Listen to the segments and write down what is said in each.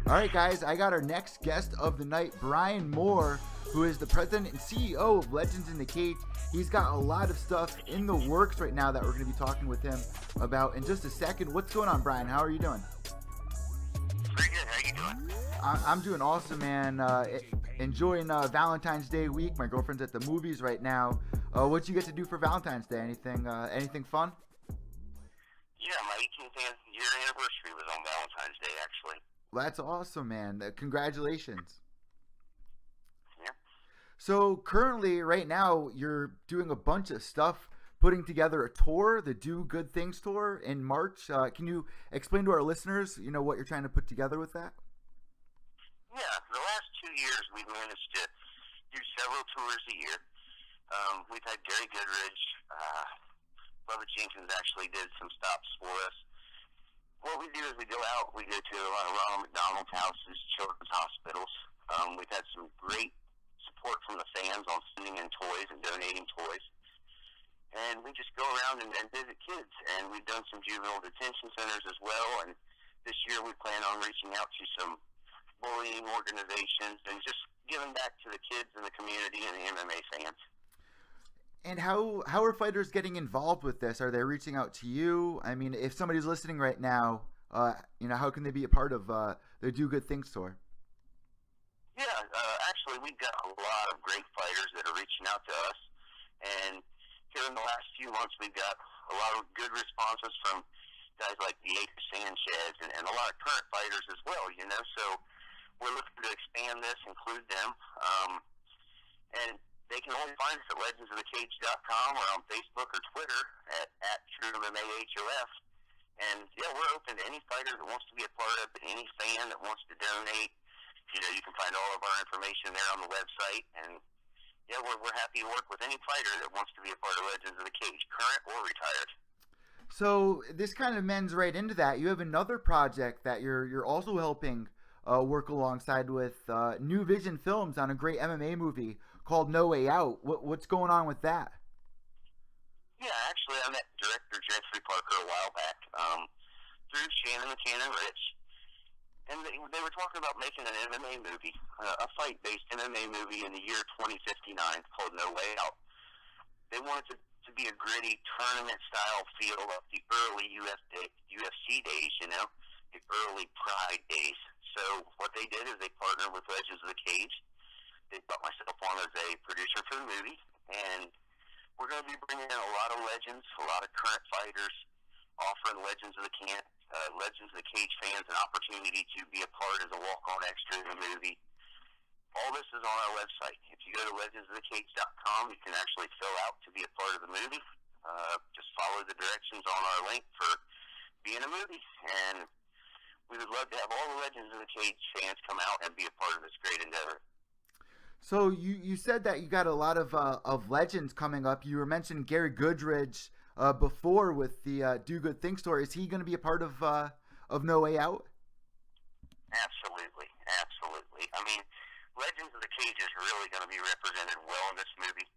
All right, guys, I got our next guest of the night, Brian Moore, who is the president and CEO of Legends in the Cage. He's got a lot of stuff in the works right now that we're going to be talking with him about in just a second. What's going on, Brian? How are you doing? Pretty good. How you doing? I'm doing awesome, man. Enjoying Valentine's Day week. My girlfriend's at the movies right now. What'd you get to do for Valentine's Day? Anything fun? Yeah, my 18th year anniversary was on Valentine's Day, actually. That's awesome, man. Congratulations. Yeah. So currently, right now, you're doing a bunch of stuff, putting together a tour, the Do Good Things tour in March. Can you explain to our listeners, what you're trying to put together with that? Yeah, the last 2 years we've managed to do several tours a year. We've had Gary Goodridge, Bubba Jenkins actually did some stops for us. What we do is we go out, we go to a lot of Ronald McDonald houses, children's hospitals. We've had some great support from the fans on sending in toys and donating toys. And we just go around and visit kids. And we've done some juvenile detention centers as well. And this year we plan on reaching out to some bullying organizations and just giving back to the kids in the community and the MMA fans. And how are fighters getting involved with this? Are they reaching out to you? I mean, if somebody's listening right now, how can they be a part of the Do Good Things tour? Yeah, actually, we've got a lot of great fighters that are reaching out to us. And here in the last few months, we've got a lot of good responses from guys like Diego Sanchez and a lot of current fighters as well, So we're looking to expand this, include them. And they can only find us at legendsofthecage.com or on Facebook or Twitter at TrueMMAHOF. And, yeah, we're open to any fighter that wants to be a part of it, any fan that wants to donate. You can find all of our information there on the website. And, yeah, we're happy to work with any fighter that wants to be a part of Legends of the Cage, current or retired. So this kind of mends right into that. You have another project that you're also helping work alongside with New Vision Films on a great MMA movie called No Way Out. What's going on with that? Yeah, actually, I met director Jeffrey Parker a while back through Shannon McCann and Rich, and they were talking about making an MMA movie, a fight-based MMA movie in the year 2059 called No Way Out. They wanted to be a gritty tournament-style feel of the early UFC days, the early Pride days. So what they did is they partnered with Legends of the Cage. They brought myself on as a producer for the movie, and we're going to be bringing in a lot of legends, a lot of current fighters, offering Legends of the Cage fans an opportunity to be a part as a walk-on extra in the movie. All this is on our website. If you go to legendsofthecage.com, you can actually fill out to be a part of the movie. Just follow the directions on our link for being a movie, and we would love to have all the Legends of the Cage fans come out and be a part of this great endeavor. So you said that you got a lot of legends coming up. You were mentioning Gary Goodridge before with the Do Good Things tour. Is he going to be a part of No Way Out? Absolutely. I mean, Legends of the Cage is really going to be represented well in this movie.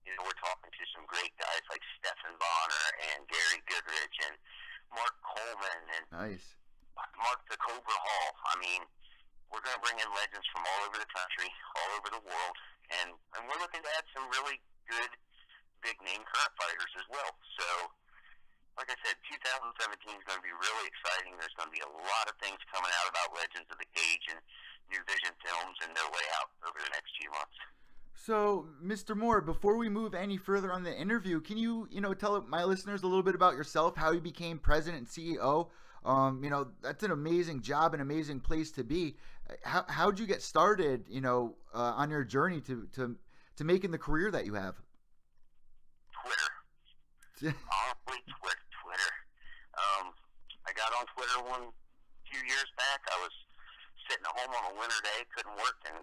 We're talking to some great guys like Stephen Bonner and Gary Goodridge and Mark Coleman and Nice. Mark the Cobra Hall. I mean, we're going to bring in legends from all over the country, all over the world, and we're looking to add some really good, big-name current fighters as well. So, like I said, 2017 is going to be really exciting. There's going to be a lot of things coming out about Legends of the Cage and New Vision Films and No Way Out over the next few months. So, Mr. Moore, before we move any further on the interview, can you tell my listeners a little bit about yourself, how you became president and CEO? That's an amazing job, an amazing place to be. How'd you get started, on your journey to making the career that you have? Twitter. Honestly, Twitter. I got on Twitter few years back. I was sitting at home on a winter day, couldn't work, and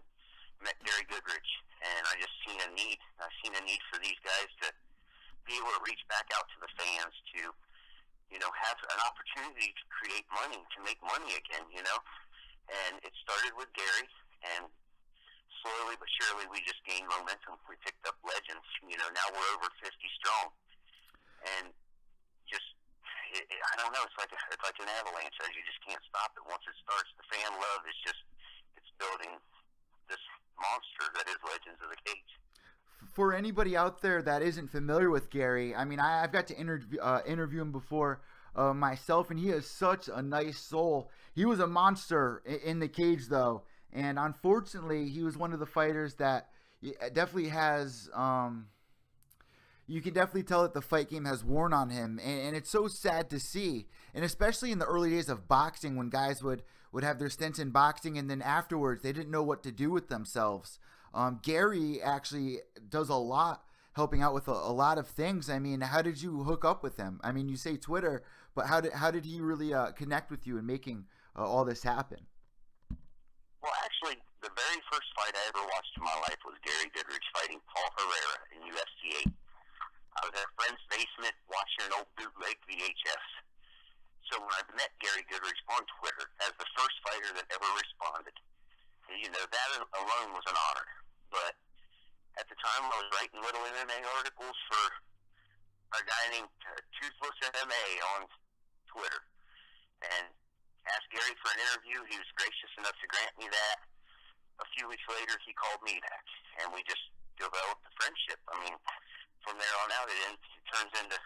met Gary Goodridge. And I just seen a need. I seen a need for these guys to be able to reach back out to the fans, to have an opportunity to create money, to make money again, And it started with Gary, and slowly but surely we just gained momentum. We picked up legends. Now we're over 50 strong. And just, I don't know, it's like an avalanche. You just can't stop it. Once it starts, the fan love is just, it's building this monster that is Legends of the Cage. For anybody out there that isn't familiar with Gary, I mean, I've got to interview him before myself, and he has such a nice soul. He was a monster in the cage, though, and unfortunately, he was one of the fighters that definitely has. You can definitely tell that the fight game has worn on him, and it's so sad to see. And especially in the early days of boxing, when guys would have their stints in boxing, and then afterwards they didn't know what to do with themselves. Gary actually does a lot, helping out with a lot of things. I mean, how did you hook up with him? I mean, you say Twitter, but how did he really connect with you in making all this happen? Well, actually, the very first fight I ever watched in my life was Gary Goodridge fighting Paul Herrera in UFC 8. I was at a friend's basement watching an old bootleg VHS. So when I met Gary Goodridge on Twitter as the first fighter that ever responded, that alone was an honor. But at the time, I was writing little MMA articles for a guy named Toothless MMA on Twitter, and asked Gary for an interview. He was gracious enough to grant me that. A few weeks later, he called me back, and we just developed a friendship. I mean, from there on out, it turns into,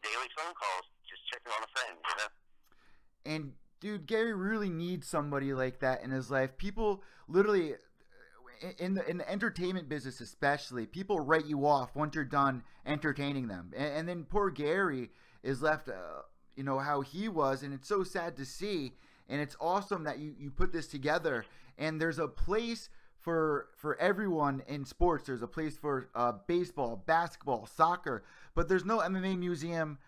daily phone calls, just checking on a friend, And, dude, Gary really needs somebody like that in his life. People literally, in the entertainment business especially, people write you off once you're done entertaining them. And then poor Gary is left, how he was, and it's so sad to see. And it's awesome that you put this together. And there's a place for everyone in sports. There's a place for baseball, basketball, soccer, but there's no MMA museum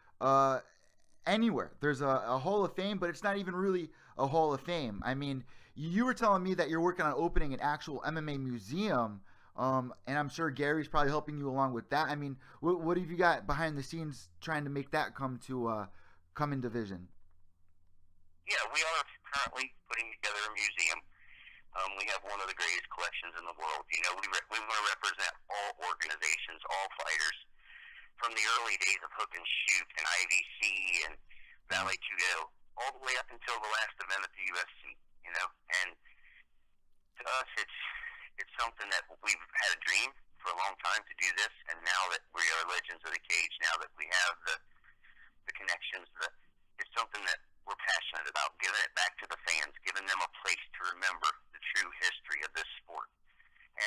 anywhere. There's a Hall of Fame, but it's not even really a Hall of Fame. I mean, you were telling me that you're working on opening an actual MMA museum, and I'm sure Gary's probably helping you along with that. I mean, what have you got behind the scenes trying to make that come into vision? Yeah, we are currently putting together a museum. We have one of the greatest collections in the world. We want to represent all organizations, all fighters, from the early days of Hook and Shoot and IVC and Valet Tudo, all the way up until the last event at the UFC. And to us, it's something that we've had a dream for a long time to do this, and now that we are Legends of the Cage, now that we have the connections, it's something that we're passionate about, giving it back to the fans, giving them a place to remember the true history of this sport.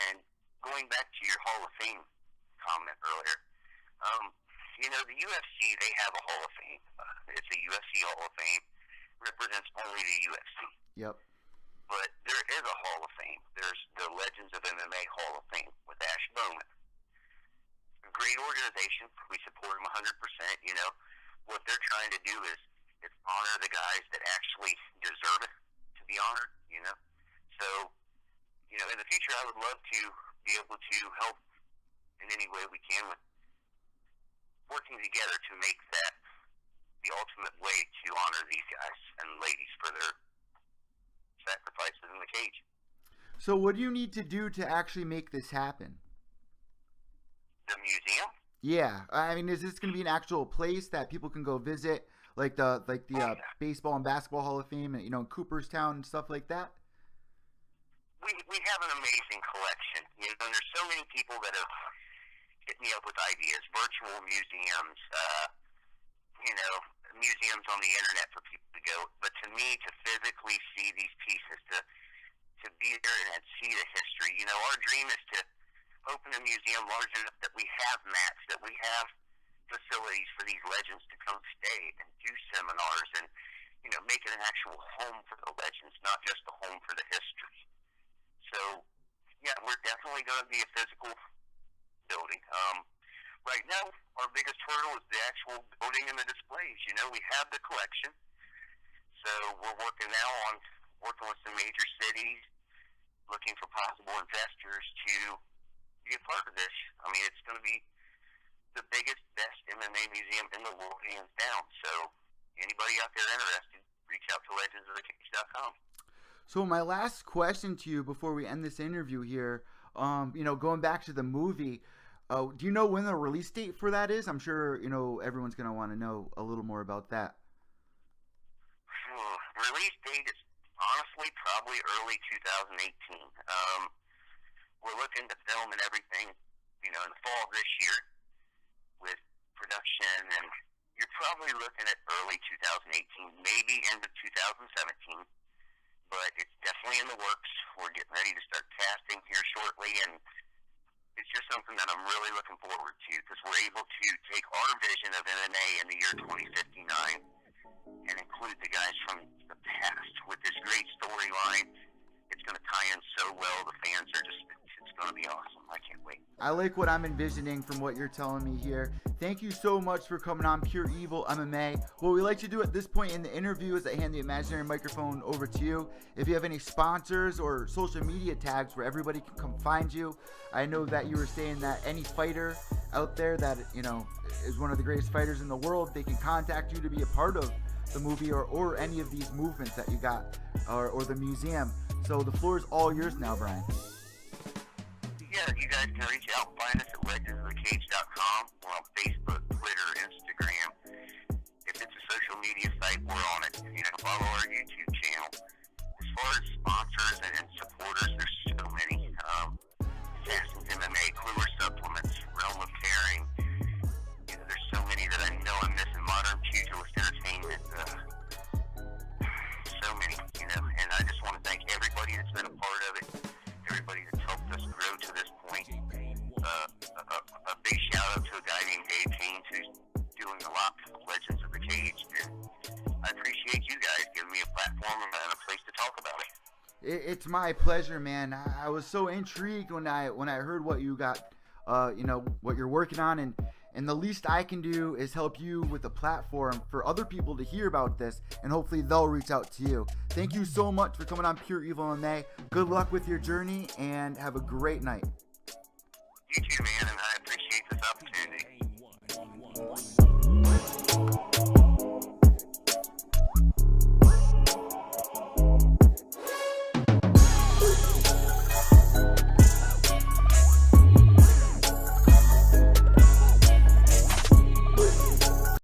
And going back to your Hall of Fame comment earlier, the UFC, they have a Hall of Fame. It's a UFC Hall of Fame. Represents only the UFC. Yep. But there is a Hall of Fame. There's the Legends of MMA Hall of Fame with Ash Bowman. A great organization. We support them 100%. What they're trying to do is honor the guys that actually deserve it to be honored, So, in the future, I would love to be able to help in any way we can with working together to make that the ultimate way to honor these guys and ladies for their sacrifices in the cage. So what do you need to do to actually make this happen? The museum? Yeah. I mean, is this going to be an actual place that people can go visit, like the Baseball and Basketball Hall of Fame, and Cooperstown and stuff like that? We have an amazing collection. And there's so many people that have hit me up with ideas, virtual museums, museums on the internet for people to go. But to me, to physically see these pieces, to be there and see the history. Our dream is to open a museum large enough that we have mats, that we have facilities for these legends to come stay and do seminars and, make it an actual home for the legends, not just a home for the history. So, yeah, we're definitely going to be a physical building. Right now, our biggest hurdle is the actual building and the displays. We have the collection, so we're working with some major cities, looking for possible investors to be a part of this. I mean, it's going to be the biggest, best MMA museum in the world, hands down. So anybody out there interested, reach out to legendsofthecage.com. So my last question to you before we end this interview here, going back to the movie, do you know when the release date for that is? I'm sure, everyone's going to want to know a little more about that. Release date is honestly probably early 2018. We're looking to film and everything, in the fall of this year with production, and you're probably looking at early 2018, maybe end of 2017, but it's definitely in the works. We're getting ready to start casting here shortly, and it's just something that I'm really looking forward to, because we're able to take our vision of MMA in the year 2059 and include the guys from the past with this great storyline. It's going to tie in so well. The fans are it's going to be awesome. I can't wait. I like what I'm envisioning from what you're telling me here. Thank you so much for coming on Pure EVil MMA. What we like to do at this point in the interview is I hand the imaginary microphone over to you. If you have any sponsors or social media tags where everybody can come find you. I know that you were saying that any fighter out there that, is one of the greatest fighters in the world, they can contact you to be a part of the movie or any of these movements that you got or the museum. So the floor is all yours now, Brian. Yeah, you guys can reach out, find us at legendsofthecage.com. We're on Facebook, Twitter, Instagram. If it's a social media site, we're on it. Follow our YouTube channel. As far as sponsors and supporters, there's so many. Assassins MMA, Kluwer Supplements, Realm of Caring. There's so many that I know I'm missing. Modern Pugilist Entertainment. So many, and I just want to thank everybody that's been a part of it, everybody that's helped us grow to this point. A big shout out to a guy named Dave Haynes who's doing a lot for Legends of the Cage, and I appreciate you guys giving me a platform and a place to talk about it. It's my pleasure, man. I was so intrigued when I heard what you got, what you're working on, and the least I can do is help you with a platform for other people to hear about this, and hopefully they'll reach out to you. Thank you so much for coming on Pure EVil MMA. Good luck with your journey, and have a great night. You too, man, and I appreciate this opportunity.